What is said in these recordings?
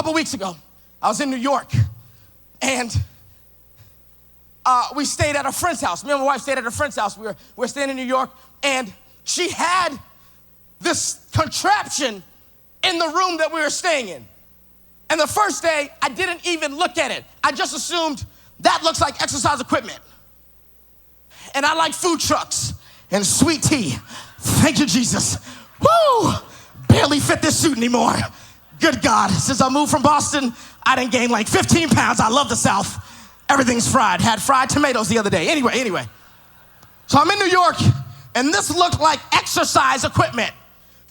couple weeks ago, I was in New York, and we stayed at a friend's house. Me and my wife stayed at a friend's house. We were staying in New York, and she had this contraption in the room that we were staying in. And the first day, I didn't even look at it. I just assumed that looks like exercise equipment. And I like food trucks and sweet tea. Thank you, Jesus. Woo! Barely fit this suit anymore. Good God. Since I moved from Boston, I done gained like 15 pounds. I love the South. Everything's fried. Had fried tomatoes the other day. Anyway. So I'm in New York, and this looked like exercise equipment.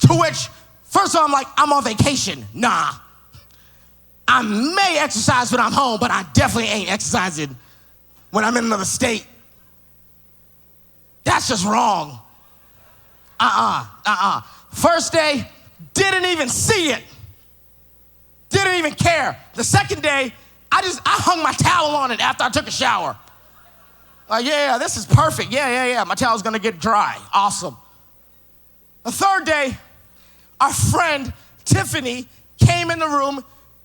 To which, first of all, I'm like, I'm on vacation. Nah. I may exercise when I'm home, but I definitely ain't exercising when I'm in another state. That's just wrong. First day, didn't even see it. Didn't even care. The second day, I hung my towel on it after I took a shower. Like, yeah, this is perfect. Yeah. My towel's gonna get dry. Awesome. The third day, our friend Tiffany came in the room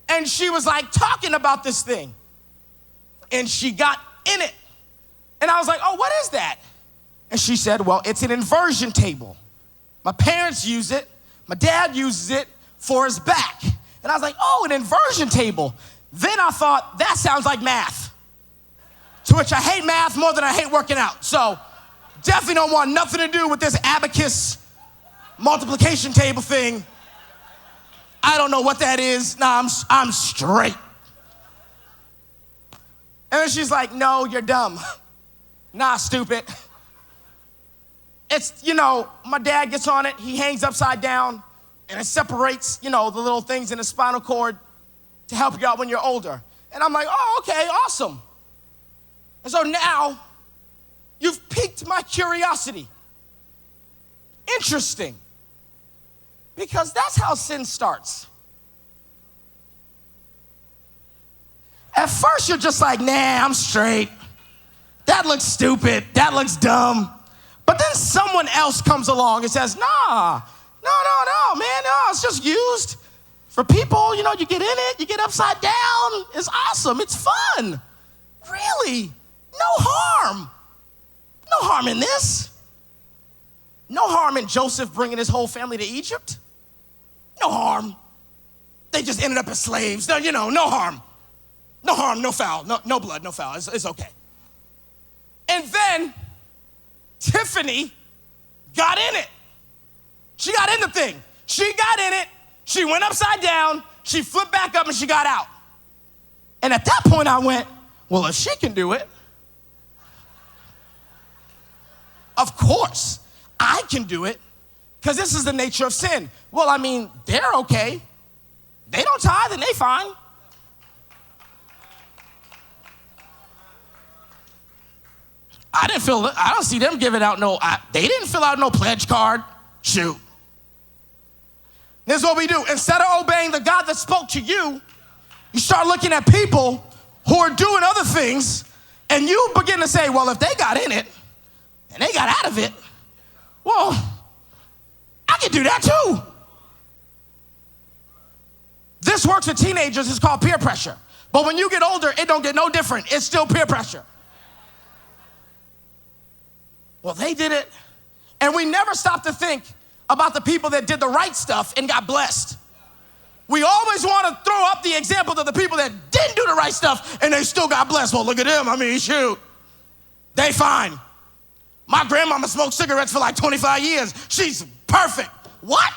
and she was like talking about this thing. And she got in it. And I was like, oh, what is that? And she said, well, it's an inversion table. My parents use it. My dad uses it for his back. And I was like, oh, an inversion table. Then I thought, that sounds like math. To which I hate math more than I hate working out. So definitely don't want nothing to do with this abacus multiplication table thing. I don't know what that is. Nah, I'm straight. And then she's like, no, you're dumb. Nah, stupid. It's, my dad gets on it, he hangs upside down, and it separates, the little things in the spinal cord to help you out when you're older. And I'm like, oh, okay, awesome. And so now, you've piqued my curiosity. Interesting. Because that's how sin starts. At first, you're just like, nah, I'm straight. That looks stupid. That looks dumb. But then someone else comes along and says, nah, no, man, no, it's just used for people. You get in it, you get upside down. It's awesome. It's fun. Really? No harm. No harm in this. No harm in Joseph bringing his whole family to Egypt. No harm. They just ended up as slaves. No, no harm. No harm, no foul. No blood, no foul. It's okay. And then Tiffany got in it. She got in the thing. She got in it. She went upside down. She flipped back up and she got out. And at that point I went, well, if she can do it, of course I can do it, because this is the nature of sin. Well, they're okay. They don't tithe and they fine. I don't see them giving out they didn't fill out no pledge card. Shoot. This is what we do. Instead of obeying the God that spoke to you, you start looking at people who are doing other things, and you begin to say, well, if they got in it and they got out of it, well, I can do that too. This works with teenagers. It's called peer pressure. But when you get older, it don't get no different. It's still peer pressure. Well, they did it. And we never stop to think about the people that did the right stuff and got blessed. We always want to throw up the example of the people that didn't do the right stuff and they still got blessed. Well, look at them. Shoot. They fine. My grandmama smoked cigarettes for like 25 years. She's perfect. What?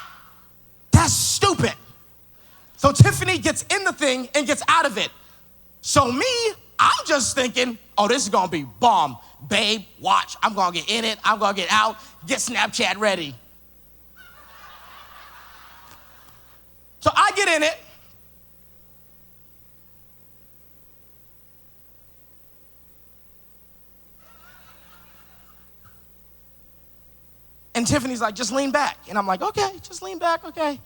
That's stupid. So Tiffany gets in the thing and gets out of it. So me, I'm just thinking, oh, this is going to be bomb. Babe, watch. I'm going to get in it. I'm going to get out. Get Snapchat ready. So I get in it. And Tiffany's like, just lean back. And I'm like, okay, just lean back, okay.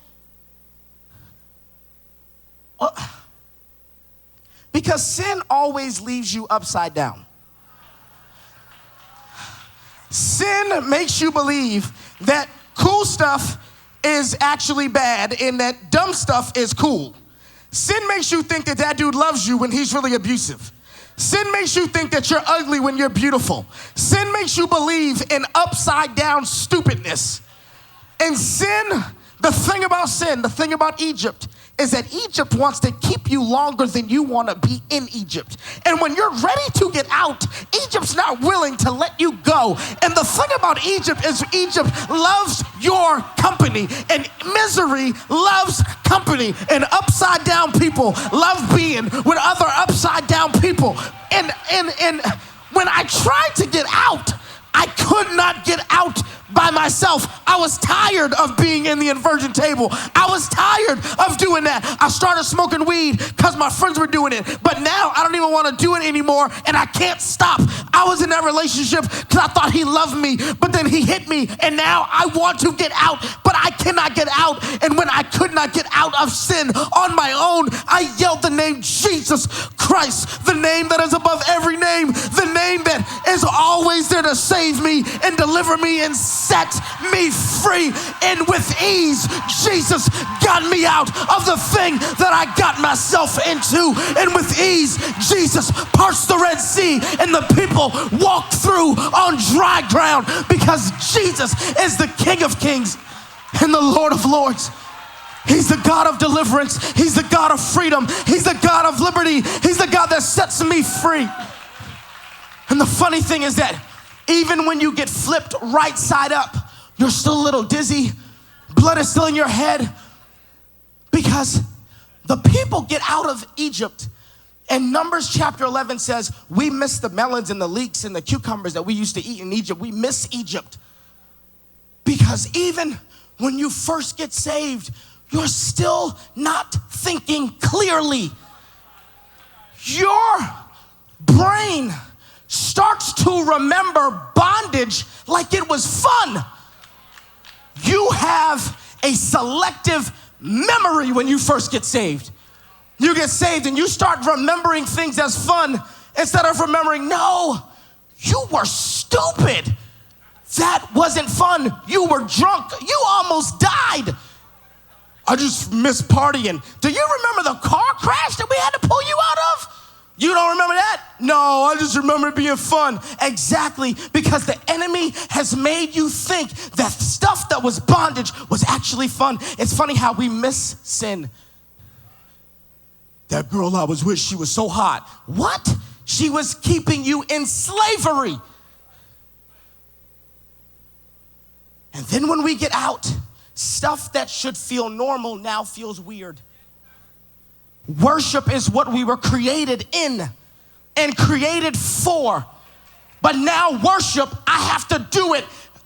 Because sin always leaves you upside down. Sin makes you believe that cool stuff is actually bad and that dumb stuff is cool. Sin makes you think that that dude loves you when he's really abusive. Sin makes you think that you're ugly when you're beautiful. Sin makes you believe in upside down stupidness. And sin, the thing about Egypt is that Egypt wants to keep you longer than you want to be in Egypt. And when you're ready to get out, Egypt's not willing to let you go. And the thing about Egypt is Egypt loves your company, and misery loves company, and upside down people love being with other upside down people. And when I tried to get out, I could not get out by myself. I was tired of being in the inversion table. I was tired of doing that. I started smoking weed because my friends were doing it. But now I don't even want to do it anymore, and I can't stop. I was in that relationship because I thought he loved me, but then he hit me, and now I want to get out, but I cannot get out. And when I could not get out of sin on my own, I yelled the name Jesus Christ, the name that is above every name, the name that is always there to save me and deliver me and set me free. And with ease, Jesus got me out of the thing that I got myself into. And with ease, Jesus parts the Red Sea, and the people walked through on dry ground, because Jesus is the King of Kings and the Lord of Lords. He's the God of deliverance. He's the God of freedom. He's the God of liberty. He's the God that sets me free. And the funny thing is that even when you get flipped right side up, you're still a little dizzy. Blood is still in your head, because the people get out of Egypt. And Numbers chapter 11 says, we miss the melons and the leeks and the cucumbers that we used to eat in Egypt. We miss Egypt. Because even when you first get saved, you're still not thinking clearly. Your brain starts to remember bondage like it was fun. You have a selective memory when you first get saved. You get saved and you start remembering things as fun instead of remembering, no, you were stupid. That wasn't fun. You were drunk. You almost died. I just miss partying. Do you remember the car crash that we had to pull you out of? You don't remember that? No, I just remember it being fun. Exactly, because the enemy has made you think that stuff that was bondage was actually fun. It's funny how we miss sin. That girl I was with, she was so hot. What? She was keeping you in slavery. And then when we get out, stuff that should feel normal now feels weird. Worship is what we were created in and created for. But now worship, I have to do it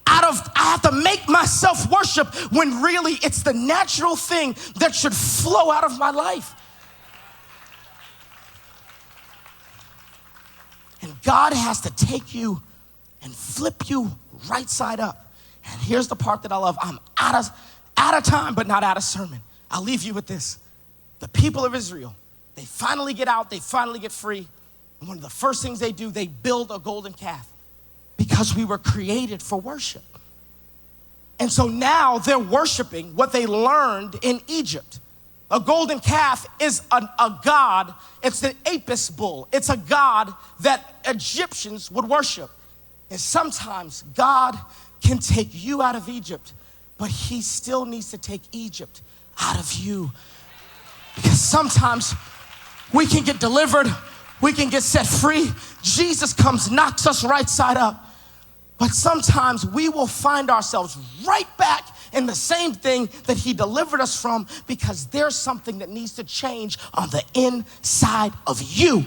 I have to make myself worship, when really it's the natural thing that should flow out of my life. And God has to take you and flip you right side up. And here's the part that I love. I'm out of time, but not out of sermon. I'll leave you with this. The people of Israel, they finally get out, they finally get free. And one of the first things they do, they build a golden calf, because we were created for worship. And so now they're worshiping what they learned in Egypt. A golden calf is a god. It's an Apis bull. It's a god that Egyptians would worship. And sometimes God can take you out of Egypt, but he still needs to take Egypt out of you. Because sometimes we can get delivered, we can get set free. Jesus comes, knocks us right side up. But sometimes we will find ourselves right back in the same thing that he delivered us from, because there's something that needs to change on the inside of you.